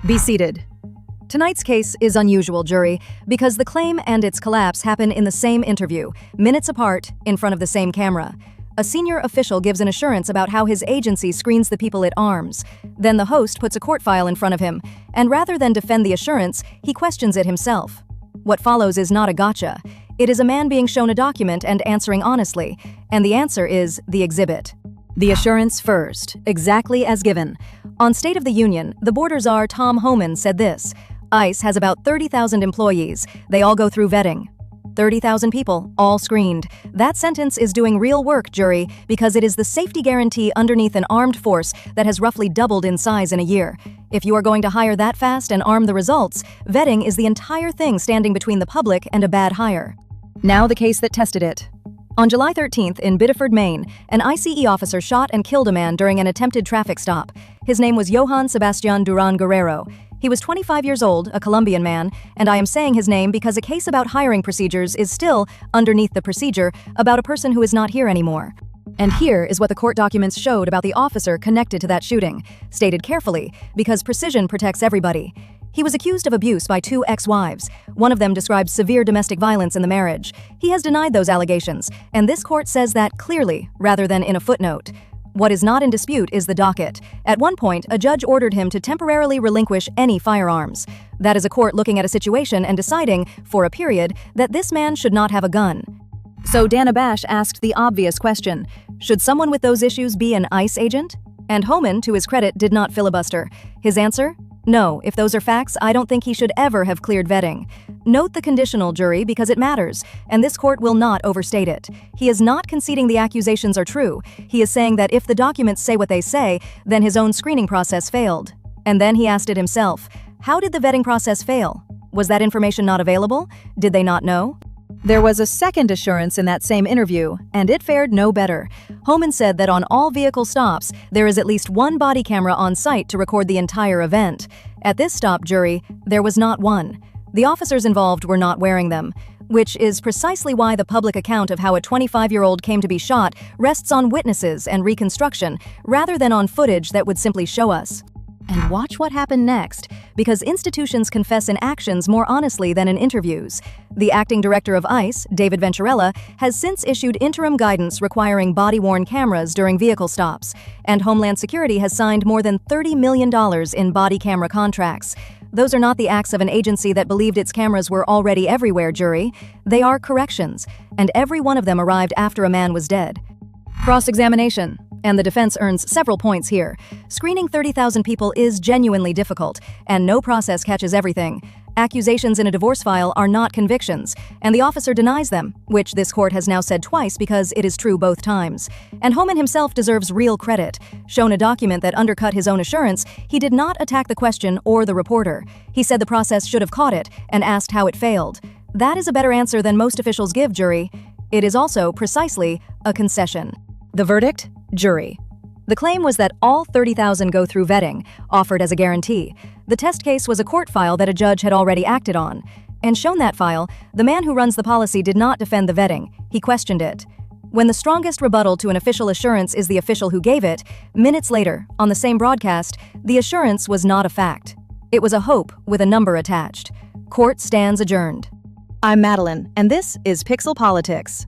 Be seated. Tonight's case is unusual, jury, because the claim and its collapse happen in the same interview, minutes apart, in front of the same camera. A senior official gives an assurance about how his agency screens the people it arms. Then the host puts a court file in front of him, and rather than defend the assurance, he questions it himself. What follows is not a gotcha. It is a man being shown a document and answering honestly, and the answer is the exhibit. The assurance first, exactly as given. On State of the Union, the border czar Tom Homan said this: ICE has about 30,000 employees. They all go through vetting. 30,000 people, all screened. That sentence is doing real work, jury, because it is the safety guarantee underneath an armed force that has roughly doubled in size in a year. If you are going to hire that fast and arm the results, vetting is the entire thing standing between the public and a bad hire. Now the case that tested it. On July 13th in Biddeford, Maine, an ICE officer shot and killed a man during an attempted traffic stop. His name was Johan Sebastián Durán Guerrero. He was 25 years old, a Colombian man, and I am saying his name because a case about hiring procedures is still, underneath the procedure, about a person who is not here anymore. And here is what the court documents showed about the officer connected to that shooting, stated carefully, because precision protects everybody. He was accused of abuse by 2 ex-wives. One of them described severe domestic violence in the marriage. He has denied those allegations, and this court says that clearly, rather than in a footnote. What is not in dispute is the docket. At one point, a judge ordered him to temporarily relinquish any firearms. That is a court looking at a situation and deciding, for a period, that this man should not have a gun. So Dana Bash asked the obvious question: should someone with those issues be an ICE agent? And Homan, to his credit, did not filibuster. His answer? No, if those are facts, I don't think he should ever have cleared vetting. Note the conditional, jury, because it matters, and this court will not overstate it. He is not conceding the accusations are true. He is saying that if the documents say what they say, then his own screening process failed. And then he asked it himself: how did the vetting process fail? Was that information not available? Did they not know? There was a second assurance in that same interview, and it fared no better. Homan said that on all vehicle stops, there is at least one body camera on site to record the entire event. At this stop, jury, there was not one. The officers involved were not wearing them, which is precisely why the public account of how a 25-year-old came to be shot rests on witnesses and reconstruction, rather than on footage that would simply show us. And watch what happened next, because institutions confess in actions more honestly than in interviews. The acting director of ICE, David Venturella, has since issued interim guidance requiring body-worn cameras during vehicle stops, and Homeland Security has signed more than $30 million in body camera contracts. Those are not the acts of an agency that believed its cameras were already everywhere, jury. They are corrections, and every one of them arrived after a man was dead. Cross-examination. And the defense earns several points here. Screening 30,000 people is genuinely difficult, and no process catches everything. Accusations in a divorce file are not convictions, and the officer denies them, which this court has now said twice because it is true both times. And Homan himself deserves real credit. Shown a document that undercut his own assurance, he did not attack the question or the reporter. He said the process should have caught it and asked how it failed. That is a better answer than most officials give, jury. It is also, precisely, a concession. The verdict? Jury. The claim was that all 30,000 go through vetting, offered as a guarantee. The test case was a court file that a judge had already acted on. And shown that file, the man who runs the policy did not defend the vetting. He questioned it. When the strongest rebuttal to an official assurance is the official who gave it, minutes later, on the same broadcast, the assurance was not a fact. It was a hope with a number attached. Court stands adjourned. I'm Madeline, and this is Pixel Politics.